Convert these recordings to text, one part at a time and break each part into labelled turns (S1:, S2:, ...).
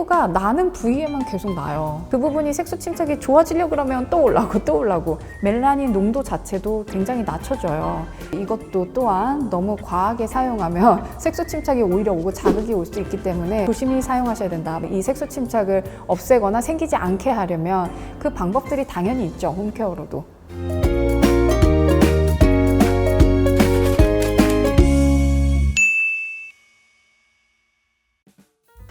S1: 피부가 나는 부위에만 계속 나요. 그 부분이 색소 침착이 좋아지려고 그러면 또 올라오고 멜라닌 농도 자체도 굉장히 낮춰져요. 이것도 또한 너무 과하게 사용하면 색소 침착이 오히려 오고 자극이 올 수 있기 때문에 조심히 사용하셔야 된다. 이 색소 침착을 없애거나 생기지 않게 하려면 그 방법들이 당연히 있죠. 홈케어로도.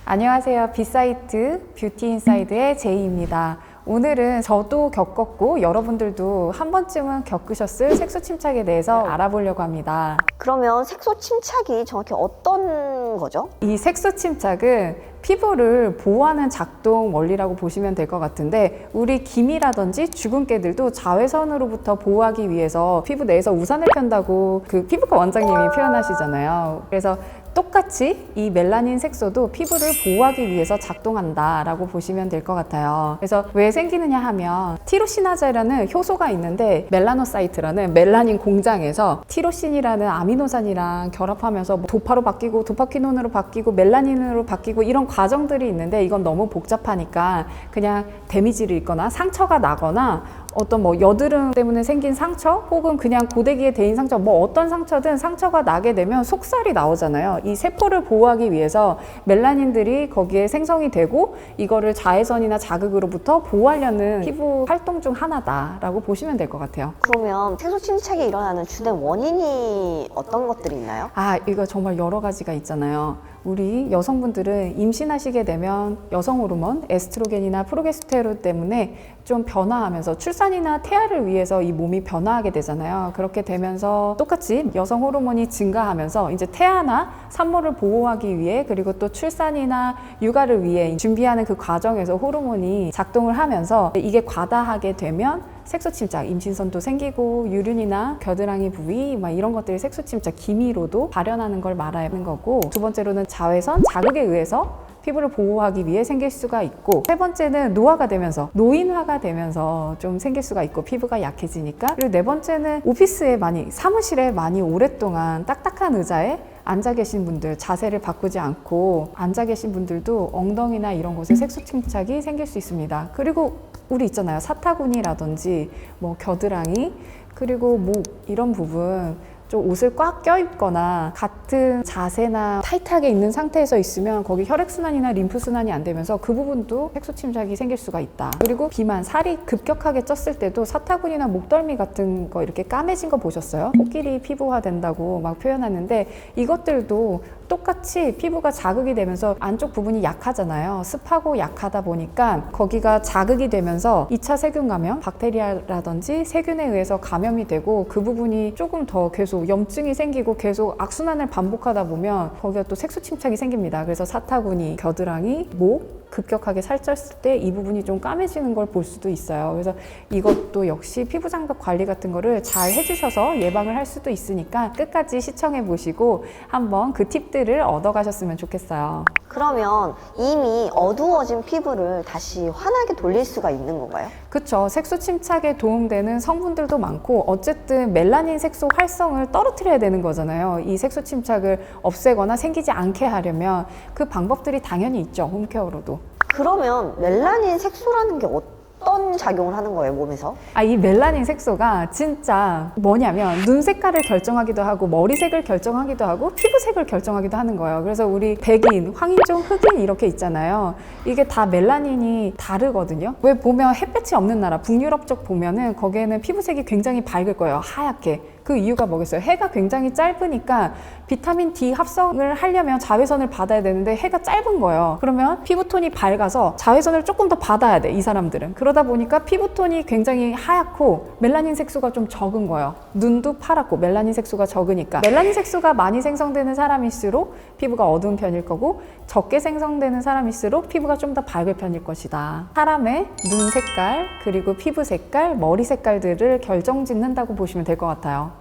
S1: 안녕하세요. B사이트 뷰티인사이드의 제이입니다. 오늘은 저도 겪었고 여러분들도 한 번쯤은 겪으셨을 색소 침착에 대해서 알아보려고 합니다.
S2: 그러면 색소 침착이 정확히 어떤 거죠?
S1: 이 색소 침착은 피부를 보호하는 작동 원리라고 보시면 될 것 같은데, 우리 기미라든지 주근깨들도 자외선으로부터 보호하기 위해서 피부 내에서 우산을 편다고 그 피부과 원장님이 표현하시잖아요. 그래서 똑같이 이 멜라닌 색소도 피부를 보호하기 위해서 작동한다라고 보시면 될 것 같아요. 그래서 왜 생기느냐 하면 티로시나제라는 효소가 있는데, 멜라노사이트라는 멜라닌 공장에서 티로신이라는 아미노산이랑 결합하면서 도파로 바뀌고 도파퀴논으로 바뀌고 멜라닌으로 바뀌고 이런 과정들이 있는데, 이건 너무 복잡하니까 그냥 데미지를 입거나 상처가 나거나 어떤 여드름 때문에 생긴 상처 혹은 그냥 고데기에 대인 상처, 어떤 상처든 상처가 나게 되면 속살이 나오잖아요. 이 세포를 보호하기 위해서 멜라닌들이 거기에 생성이 되고 이거를 자외선이나 자극으로부터 보호하려는 피부 활동 중 하나다라고 보시면 될 것 같아요.
S2: 그러면 색소 침착이 일어나는 주된 원인이 어떤 것들이 있나요?
S1: 이거 정말 여러 가지가 있잖아요. 우리 여성분들은 임신하시게 되면 여성 호르몬, 에스트로겐이나 프로게스테론 때문에 좀 변화하면서 출산이나 태아를 위해서 이 몸이 변화하게 되잖아요. 그렇게 되면서 똑같이 여성 호르몬이 증가하면서 이제 태아나 산모를 보호하기 위해, 그리고 또 출산이나 육아를 위해 준비하는 그 과정에서 호르몬이 작동을 하면서 이게 과다하게 되면 색소 침착, 임신선도 생기고 유륜이나 겨드랑이 부위 이런 것들이 색소 침착, 기미로도 발현하는 걸 말하는 거고, 두 번째로는 자외선, 자극에 의해서 피부를 보호하기 위해 생길 수가 있고, 세 번째는 노화가 되면서, 노인화가 되면서 좀 생길 수가 있고 피부가 약해지니까, 그리고 네 번째는 오피스에 사무실에 많이 오랫동안 딱딱한 의자에 앉아 계신 분들, 자세를 바꾸지 않고 앉아 계신 분들도 엉덩이나 이런 곳에 색소 침착이 생길 수 있습니다. 그리고 우리 있잖아요. 사타구니라든지 겨드랑이, 그리고 목 이런 부분 좀 옷을 꽉 껴입거나 같은 자세나 타이트하게 있는 상태에서 있으면 거기 혈액순환이나 림프순환이 안 되면서 그 부분도 색소 침착이 생길 수가 있다. 그리고 비만, 살이 급격하게 쪘을 때도 사타구니나 목덜미 같은 거 이렇게 까매진 거 보셨어요? 코끼리 피부화 된다고 막 표현하는데, 이것들도 똑같이 피부가 자극이 되면서 안쪽 부분이 약하잖아요. 습하고 약하다 보니까 거기가 자극이 되면서 2차 세균 감염, 박테리아라든지 세균에 의해서 감염이 되고, 그 부분이 조금 더 계속 염증이 생기고 계속 악순환을 반복하다 보면 거기가 또 색소 침착이 생깁니다. 그래서 사타구니, 겨드랑이, 목 급격하게 살쪘을 때 이 부분이 좀 까매지는 걸 볼 수도 있어요. 그래서 이것도 역시 피부 장벽 관리 같은 거를 잘 해주셔서 예방을 할 수도 있으니까 끝까지 시청해 보시고 한번 그 팁들을 얻어가셨으면 좋겠어요.
S2: 그러면 이미 어두워진 피부를 다시 환하게 돌릴 수가 있는 건가요?
S1: 그쵸. 색소 침착에 도움되는 성분들도 많고, 어쨌든 멜라닌 색소 활성을 떨어뜨려야 되는 거잖아요. 이 색소 침착을 없애거나 생기지 않게 하려면 그 방법들이 당연히 있죠. 홈케어로도.
S2: 그러면 멜라닌 색소라는 게 어떤 작용을 하는 거예요, 몸에서?
S1: 이 멜라닌 색소가 진짜 뭐냐면 눈 색깔을 결정하기도 하고 머리색을 결정하기도 하고 피부색을 결정하기도 하는 거예요. 그래서 우리 백인, 황인종, 흑인 이렇게 있잖아요. 이게 다 멜라닌이 다르거든요. 왜 보면 햇볕이 없는 나라, 북유럽 쪽 보면은 거기에는 피부색이 굉장히 밝을 거예요. 하얗게. 그 이유가 뭐겠어요? 해가 굉장히 짧으니까 비타민 D 합성을 하려면 자외선을 받아야 되는데 해가 짧은 거예요. 그러면 피부톤이 밝아서 자외선을 조금 더 받아야 돼, 이 사람들은. 그러다 보니까 피부톤이 굉장히 하얗고 멜라닌 색소가 좀 적은 거예요. 눈도 파랗고 멜라닌 색소가 적으니까. 멜라닌 색소가 많이 생성되는 사람일수록 피부가 어두운 편일 거고, 적게 생성되는 사람일수록 피부가 좀 더 밝을 편일 것이다. 사람의 눈 색깔, 그리고 피부 색깔, 머리 색깔들을 결정짓는다고 보시면 될 것 같아요.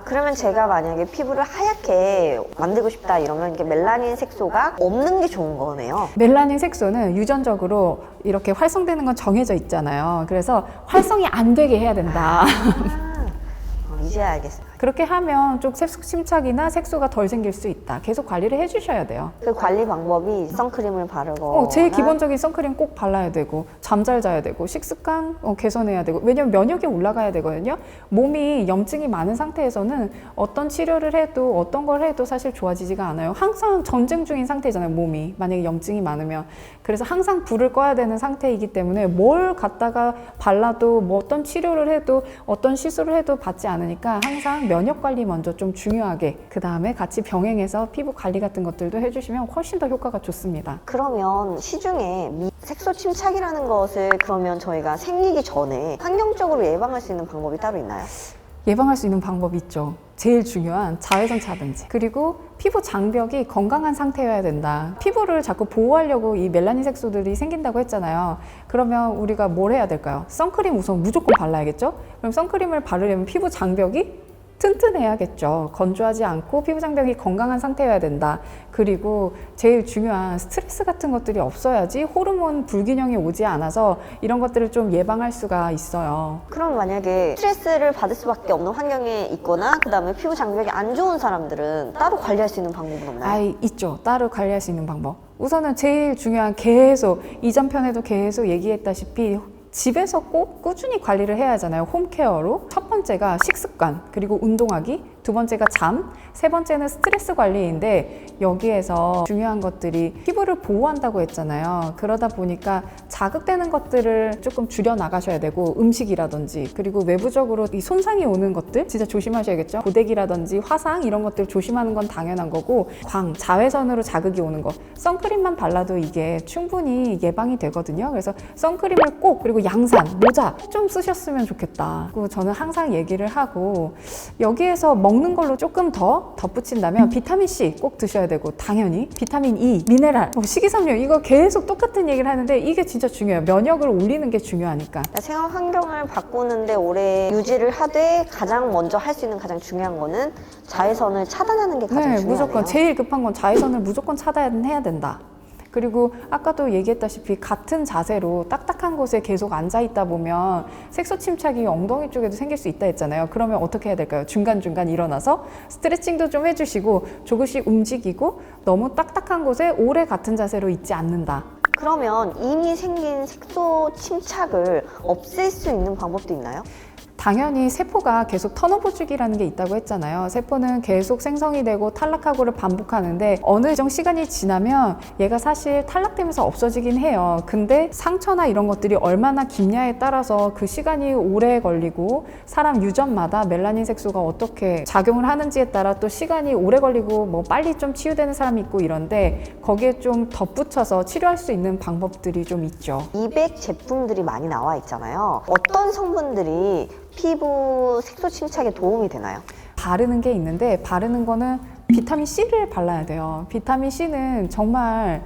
S2: 그러면 제가 만약에 피부를 하얗게 만들고 싶다 이러면 이게 멜라닌 색소가 없는 게 좋은 거네요.
S1: 멜라닌 색소는 유전적으로 이렇게 활성되는 건 정해져 있잖아요. 그래서 활성이 안 되게 해야 된다.
S2: 이제 알겠어요.
S1: 그렇게 하면 좀 색소 침착이나 색소가 덜 생길 수 있다. 계속 관리를 해주셔야 돼요.
S2: 그 관리 방법이 선크림을 바르고
S1: 제일 기본적인 선크림 꼭 발라야 되고 잠 잘 자야 되고 식습관 개선해야 되고, 왜냐면 면역이 올라가야 되거든요. 몸이 염증이 많은 상태에서는 어떤 치료를 해도 어떤 걸 해도 사실 좋아지지가 않아요. 항상 전쟁 중인 상태잖아요, 몸이. 만약에 염증이 많으면. 그래서 항상 불을 꺼야 되는 상태이기 때문에 뭘 갖다가 발라도 뭐 어떤 치료를 해도 어떤 시술을 해도 받지 않으니까 항상 면역 관리 먼저 좀 중요하게, 그 다음에 같이 병행해서 피부 관리 같은 것들도 해주시면 훨씬 더 효과가 좋습니다.
S2: 그러면 시중에 색소 침착이라는 것을 그러면 저희가 생기기 전에 환경적으로 예방할 수 있는 방법이 따로 있나요?
S1: 예방할 수 있는 방법이 있죠. 제일 중요한 자외선 차단제. 그리고 피부 장벽이 건강한 상태여야 된다. 피부를 자꾸 보호하려고 이 멜라닌 색소들이 생긴다고 했잖아요. 그러면 우리가 뭘 해야 될까요? 선크림 우선 무조건 발라야겠죠? 그럼 선크림을 바르려면 피부 장벽이 튼튼해야겠죠. 건조하지 않고 피부 장벽이 건강한 상태여야 된다. 그리고 제일 중요한 스트레스 같은 것들이 없어야지 호르몬 불균형이 오지 않아서 이런 것들을 좀 예방할 수가 있어요.
S2: 그럼 만약에 스트레스를 받을 수밖에 없는 환경에 있거나 그 다음에 피부 장벽이 안 좋은 사람들은 따로 관리할 수 있는 방법은 없나요?
S1: 있죠. 따로 관리할 수 있는 방법. 우선은 제일 중요한, 계속 이전 편에도 계속 얘기했다시피 집에서 꼭 꾸준히 관리를 해야 하잖아요. 홈케어로. 첫 번째가 식습관, 그리고 운동하기, 두 번째가 잠, 세 번째는 스트레스 관리인데, 여기에서 중요한 것들이 피부를 보호한다고 했잖아요. 그러다 보니까 자극되는 것들을 조금 줄여 나가셔야 되고, 음식이라든지, 그리고 외부적으로 이 손상이 오는 것들 진짜 조심하셔야겠죠. 고데기라든지 화상 이런 것들 조심하는 건 당연한 거고, 자외선으로 자극이 오는 거, 선크림만 발라도 이게 충분히 예방이 되거든요. 그래서 선크림을 꼭, 그리고 양산, 모자 좀 쓰셨으면 좋겠다. 그리고 저는 항상 얘기를 하고, 여기에서 먹는 걸로 조금 더 덧붙인다면 비타민C 꼭 드셔야 되고, 당연히 비타민 E, 미네랄, 식이섬유, 이거 계속 똑같은 얘기를 하는데 이게 진짜 중요해요. 면역을 올리는 게 중요하니까.
S2: 생활 환경을 바꾸는데 오래 유지를 하되 가장 먼저 할 수 있는 가장 중요한 거는 자외선을 차단하는 게 가장 중요하네요.
S1: 무조건 제일 급한 건 자외선을 무조건 차단해야 된다. 그리고 아까도 얘기했다시피 같은 자세로 딱딱한 곳에 계속 앉아 있다 보면 색소 침착이 엉덩이 쪽에도 생길 수 있다 했잖아요. 그러면 어떻게 해야 될까요? 중간중간 일어나서 스트레칭도 좀 해주시고 조금씩 움직이고, 너무 딱딱한 곳에 오래 같은 자세로 있지 않는다.
S2: 그러면 이미 생긴 색소 침착을 없앨 수 있는 방법도 있나요?
S1: 당연히 세포가 계속 턴오버 주기라는 게 있다고 했잖아요. 세포는 계속 생성이 되고 탈락하고를 반복하는데 어느 일정 시간이 지나면 얘가 사실 탈락되면서 없어지긴 해요. 근데 상처나 이런 것들이 얼마나 깊냐에 따라서 그 시간이 오래 걸리고, 사람 유전마다 멜라닌 색소가 어떻게 작용을 하는지에 따라 또 시간이 오래 걸리고 뭐 빨리 좀 치유되는 사람이 있고 이런데, 거기에 좀 덧붙여서 치료할 수 있는 방법들이 좀 있죠.
S2: 미백 제품들이 많이 나와 있잖아요. 어떤 성분들이 피부 색소 침착에 도움이 되나요?
S1: 바르는 게 있는데, 바르는 거는 비타민 C를 발라야 돼요. 비타민 C는 정말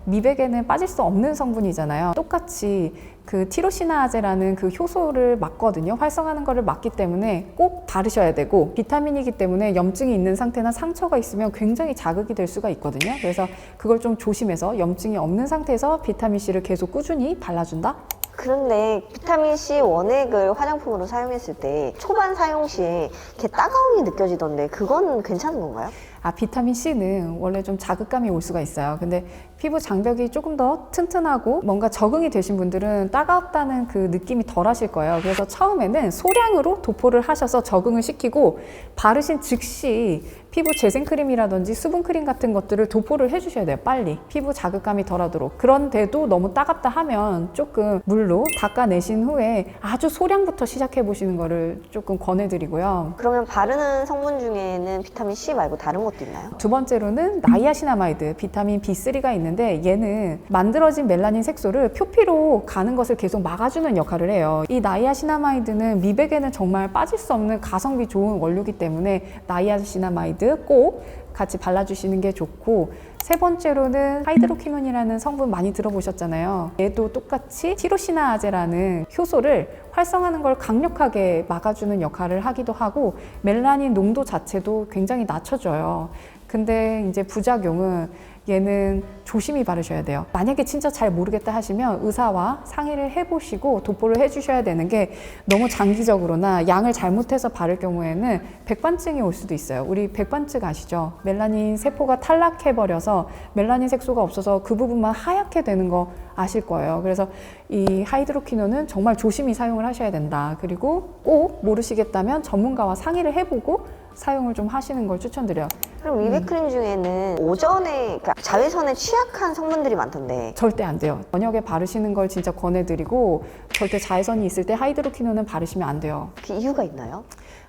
S1: 미백에는 빠질 수 없는 성분이잖아요. 똑같이 그 티로시나아제라는 그 효소를 막거든요. 활성하는 거를 막기 때문에 꼭 바르셔야 되고, 비타민이기 때문에 염증이 있는 상태나 상처가 있으면 굉장히 자극이 될 수가 있거든요. 그래서 그걸 좀 조심해서 염증이 없는 상태에서 비타민 C를 계속 꾸준히 발라준다?
S2: 그런데 비타민C 원액을 화장품으로 사용했을 때 초반 사용 시에 이렇게 따가움이 느껴지던데 그건 괜찮은 건가요?
S1: 비타민 C는 원래 좀 자극감이 올 수가 있어요. 근데 피부 장벽이 조금 더 튼튼하고 뭔가 적응이 되신 분들은 따갑다는 그 느낌이 덜 하실 거예요. 그래서 처음에는 소량으로 도포를 하셔서 적응을 시키고, 바르신 즉시 피부 재생크림이라든지 수분크림 같은 것들을 도포를 해주셔야 돼요. 빨리 피부 자극감이 덜하도록. 그런데도 너무 따갑다 하면 조금 물로 닦아내신 후에 아주 소량부터 시작해 보시는 거를 조금 권해드리고요.
S2: 그러면 바르는 성분 중에는 비타민C 말고 다른 것도 있나요?
S1: 두 번째로는 나이아시나마이드, 비타민 B3가 있는데, 얘는 만들어진 멜라닌 색소를 표피로 가는 것을 계속 막아주는 역할을 해요. 이 나이아시나마이드는 미백에는 정말 빠질 수 없는 가성비 좋은 원료이기 때문에 나이아시나마이드 꼭 같이 발라주시는 게 좋고, 세 번째로는 하이드로퀴논이라는 성분 많이 들어보셨잖아요. 얘도 똑같이 티로시나아제라는 효소를 활성하는 걸 강력하게 막아주는 역할을 하기도 하고, 멜라닌 농도 자체도 굉장히 낮춰줘요. 근데 이제 부작용은 얘는 조심히 바르셔야 돼요. 만약에 진짜 잘 모르겠다 하시면 의사와 상의를 해보시고 도포를 해주셔야 되는 게 너무 장기적으로나 양을 잘못해서 바를 경우에는 백반증이 올 수도 있어요. 우리 백반증 아시죠? 멜라닌 세포가 탈락해버려서 멜라닌 색소가 없어서 그 부분만 하얗게 되는 거 아실 거예요. 그래서 이 하이드로퀴논은 정말 조심히 사용을 하셔야 된다. 그리고 꼭 모르시겠다면 전문가와 상의를 해보고 사용을 좀 하시는 걸 추천드려요.
S2: 그럼 위백크림 중에는 오전에 그러니까 자외선에 취약한 성분들이 많던데
S1: 절대 안 돼요. 저녁에 바르시는 걸 진짜 권해드리고 절대 자외선이 있을 때 하이드로퀴논은 바르시면 안 돼요.
S2: 그 이유가 있나요?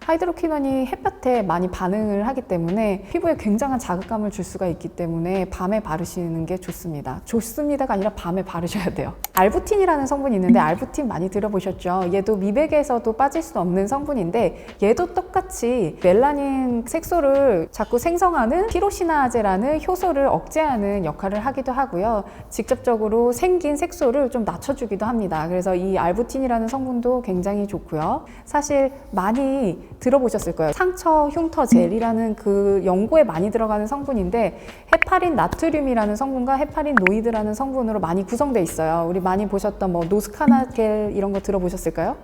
S1: 하이드로퀴논이 햇볕에 많이 반응을 하기 때문에 피부에 굉장한 자극감을 줄 수가 있기 때문에 밤에 바르시는 게 좋습니다. 좋습니다가 아니라 밤에 바르셔야 돼요. 알부틴이라는 성분이 있는데 알부틴 많이 들어보셨죠? 얘도 미백에서도 빠질 수 없는 성분인데 얘도 똑같이 멜라닌 색소를 자꾸 생성하는 티로시나제라는 효소를 억제하는 역할을 하기도 하고요. 직접적으로 생긴 색소를 좀 낮춰주기도 합니다. 그래서 이 알부틴이라는 성분도 굉장히 좋고요. 사실 많이 들어보셨을 거예요. 상처 흉터 젤이라는 그 연고에 많이 들어가는 성분인데 헤파린 나트륨이라는 성분과 헤파린 노이드라는 성분으로 많이 구성되어 있어요. 우리 많이 보셨던 뭐 노스카나겔 이런 거 들어보셨을까요?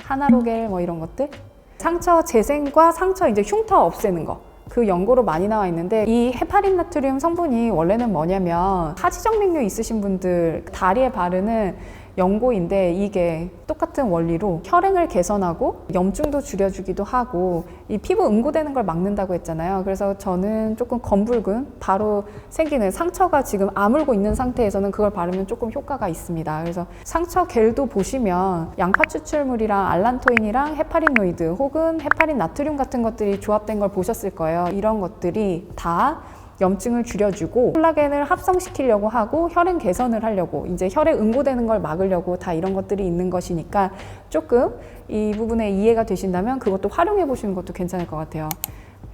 S1: 하나로겔 뭐 이런 것들. 상처 재생과 상처 이제 흉터 없애는 거. 그 연고로 많이 나와 있는데 이 헤파린 나트륨 성분이 원래는 뭐냐면 하지정맥류 있으신 분들 다리에 바르는 연고인데 이게 똑같은 원리로 혈행을 개선하고 염증도 줄여주기도 하고 이 피부 응고되는 걸 막는다고 했잖아요. 그래서 저는 조금 검붉은 바로 생기는 상처가 지금 아물고 있는 상태에서는 그걸 바르면 조금 효과가 있습니다. 그래서 상처 겔도 보시면 양파 추출물이랑 알란토인이랑 헤파린노이드 혹은 헤파린 나트륨 같은 것들이 조합된 걸 보셨을 거예요. 이런 것들이 다 염증을 줄여주고 콜라겐을 합성시키려고 하고 혈행 개선을 하려고 이제 혈액 응고되는 걸 막으려고 다 이런 것들이 있는 것이니까 조금 이 부분에 이해가 되신다면 그것도 활용해 보시는 것도 괜찮을 것 같아요.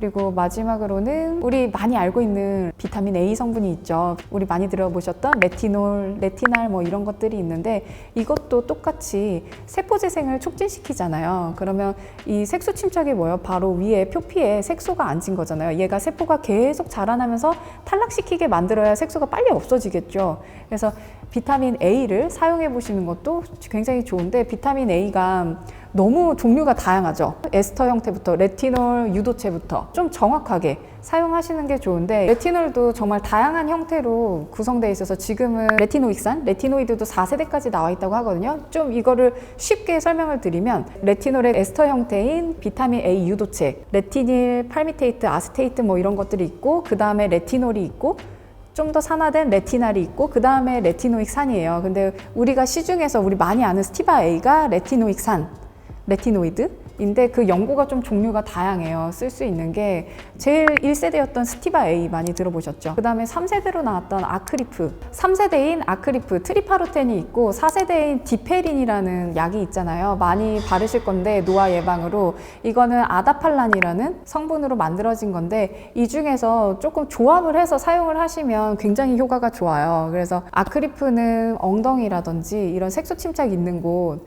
S1: 그리고 마지막으로는 우리 많이 알고 있는 비타민 A 성분이 있죠. 우리 많이 들어보셨던 레티놀, 레티날 뭐 이런 것들이 있는데 이것도 똑같이 세포 재생을 촉진시키잖아요. 그러면 이 색소 침착이 뭐예요? 바로 위에 표피에 색소가 앉은 거잖아요. 얘가 세포가 계속 자라나면서 탈락시키게 만들어야 색소가 빨리 없어지겠죠. 그래서 비타민 A를 사용해 보시는 것도 굉장히 좋은데 비타민 A가 너무 종류가 다양하죠. 에스터 형태부터 레티놀 유도체부터 좀 정확하게 사용하시는 게 좋은데 레티놀도 정말 다양한 형태로 구성되어 있어서 지금은 레티노익산, 레티노이드도 4세대까지 나와 있다고 하거든요. 좀 이거를 쉽게 설명을 드리면 레티놀의 에스터 형태인 비타민 A 유도체, 레티닐, 팔미테이트, 아세테이트 뭐 이런 것들이 있고 그 다음에 레티놀이 있고 좀 더 산화된 레티날이 있고 그 다음에 레티노익산이에요. 근데 우리가 시중에서 우리 많이 아는 스티바 A가 레티노익산, 레티노이드인데 그 연고가 좀 종류가 다양해요. 쓸 수 있는 게 제일 1세대였던 스티바 A 많이 들어보셨죠? 그 다음에 3세대로 나왔던 아크리프, 3세대인 아크리프, 트리파로텐이 있고 4세대인 디페린이라는 약이 있잖아요. 많이 바르실 건데 노화 예방으로 이거는 아다팔란이라는 성분으로 만들어진 건데 이 중에서 조금 조합을 해서 사용을 하시면 굉장히 효과가 좋아요. 그래서 아크리프는 엉덩이라든지 이런 색소 침착 있는 곳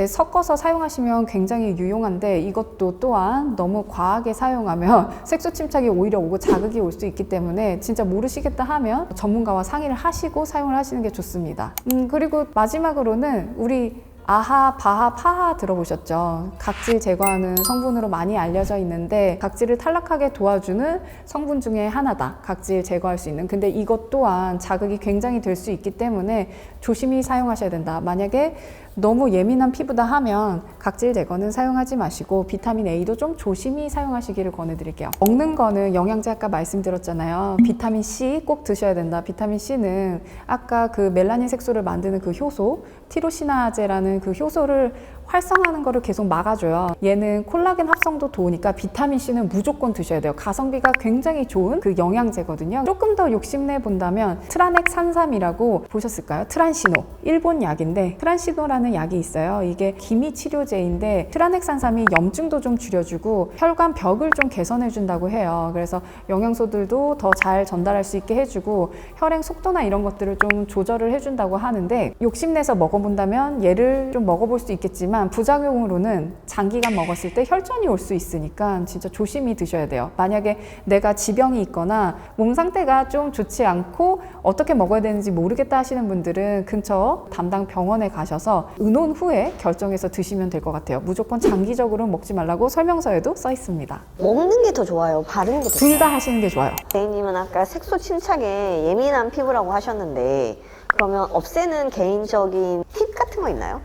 S1: 섞어서 사용하시면 굉장히 유용한데 이것도 또한 너무 과하게 사용하면 색소 침착이 오히려 오고 자극이 올 수 있기 때문에 진짜 모르시겠다 하면 전문가와 상의를 하시고 사용을 하시는 게 좋습니다. 그리고 마지막으로는 우리 아하, 바하, 파하 들어보셨죠? 각질 제거하는 성분으로 많이 알려져 있는데 각질을 탈락하게 도와주는 성분 중에 하나다. 각질 제거할 수 있는. 근데 이것 또한 자극이 굉장히 될 수 있기 때문에 조심히 사용하셔야 된다. 만약에 너무 예민한 피부다 하면 각질 제거는 사용하지 마시고 비타민 A도 좀 조심히 사용하시기를 권해드릴게요. 먹는 거는 영양제 아까 말씀드렸잖아요. 비타민 C 꼭 드셔야 된다. 비타민 C는 아까 그 멜라닌 색소를 만드는 그 효소 티로시나제라는 그 효소를 활성화하는 거를 계속 막아줘요. 얘는 콜라겐 합성도 도우니까 비타민 C는 무조건 드셔야 돼요. 가성비가 굉장히 좋은 그 영양제거든요. 조금 더 욕심내 본다면 트라넥산삼이라고 보셨을까요? 트란시노, 일본 약인데 트란시노라는 트라넥산삼이라는 약이 있어요. 이게 기미 치료제인데 트라넥산삼이 염증도 좀 줄여주고 혈관 벽을 좀 개선해준다고 해요. 그래서 영양소들도 더 잘 전달할 수 있게 해주고 혈행 속도나 이런 것들을 좀 조절을 해준다고 하는데 욕심내서 먹어본다면 얘를 좀 먹어볼 수 있겠지만 부작용으로는 장기간 먹었을 때 혈전이 올 수 있으니까 진짜 조심히 드셔야 돼요. 만약에 내가 지병이 있거나 몸 상태가 좀 좋지 않고 어떻게 먹어야 되는지 모르겠다 하시는 분들은 근처 담당 병원에 가셔서 의논 후에 결정해서 드시면 될 것 같아요. 무조건 장기적으로 먹지 말라고 설명서에도 써 있습니다.
S2: 먹는 게 더 좋아요? 바르는 게 더
S1: 둘
S2: 좋아요?
S1: 다 하시는 게 좋아요.
S2: 대리님은 아까 색소 침착에 예민한 피부라고 하셨는데 그러면 없애는 개인적인 팁 같은 거 있나요?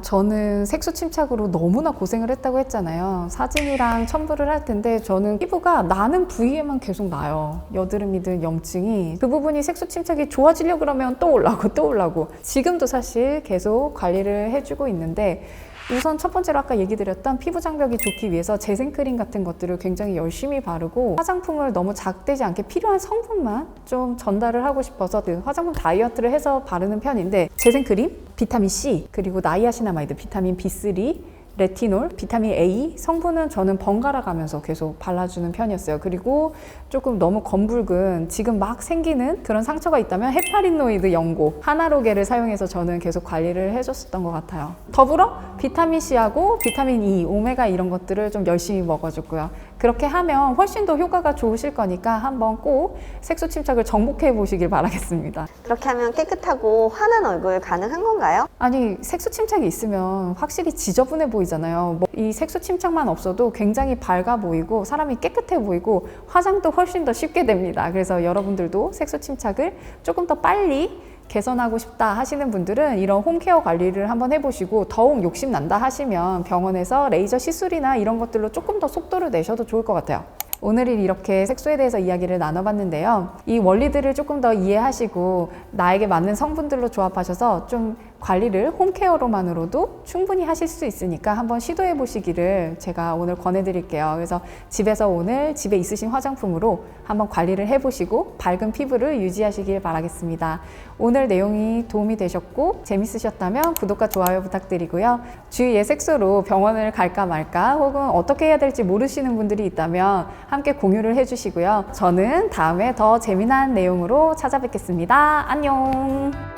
S1: 저는 색소 침착으로 너무나 고생을 했다고 했잖아요. 사진이랑 첨부를 할 텐데 저는 피부가 나는 부위에만 계속 나요. 여드름이든 염증이. 그 부분이 색소 침착이 좋아지려고 그러면 또 올라오고 또 올라오고. 지금도 사실 계속 관리를 해주고 있는데 우선 첫 번째로 아까 얘기 드렸던 피부 장벽이 좋기 위해서 재생크림 같은 것들을 굉장히 열심히 바르고 화장품을 너무 작대지 않게 필요한 성분만 좀 전달을 하고 싶어서 그 화장품 다이어트를 해서 바르는 편인데 재생크림, 비타민C, 그리고 나이아시나마이드, 비타민 B3, 레티놀, 비타민 A 성분은 저는 번갈아 가면서 계속 발라주는 편이었어요. 그리고 조금 너무 검붉은 지금 막 생기는 그런 상처가 있다면 헤파린노이드 연고 하나로게를 사용해서 저는 계속 관리를 해줬었던 것 같아요. 더불어 비타민 C하고 비타민 E, 오메가 이런 것들을 좀 열심히 먹어줬고요. 그렇게 하면 훨씬 더 효과가 좋으실 거니까 한번 꼭 색소 침착을 정복해 보시길 바라겠습니다.
S2: 그렇게 하면 깨끗하고 환한 얼굴 가능한 건가요?
S1: 아니, 색소 침착이 있으면 확실히 지저분해 보이잖아요. 이 색소 침착만 없어도 굉장히 밝아 보이고 사람이 깨끗해 보이고 화장도 훨씬 더 쉽게 됩니다. 그래서 여러분들도 색소 침착을 조금 더 빨리 개선하고 싶다 하시는 분들은 이런 홈케어 관리를 한번 해보시고 더욱 욕심난다 하시면 병원에서 레이저 시술이나 이런 것들로 조금 더 속도를 내셔도 좋을 것 같아요. 오늘은 이렇게 색소에 대해서 이야기를 나눠봤는데요. 이 원리들을 조금 더 이해하시고 나에게 맞는 성분들로 조합하셔서 좀 관리를 홈케어로만으로도 충분히 하실 수 있으니까 한번 시도해 보시기를 제가 오늘 권해드릴게요. 그래서 집에서 오늘 집에 있으신 화장품으로 한번 관리를 해보시고 밝은 피부를 유지하시길 바라겠습니다. 오늘 내용이 도움이 되셨고 재밌으셨다면 구독과 좋아요 부탁드리고요. 주위에 색소로 병원을 갈까 말까 혹은 어떻게 해야 될지 모르시는 분들이 있다면 함께 공유를 해주시고요. 저는 다음에 더 재미난 내용으로 찾아뵙겠습니다. 안녕!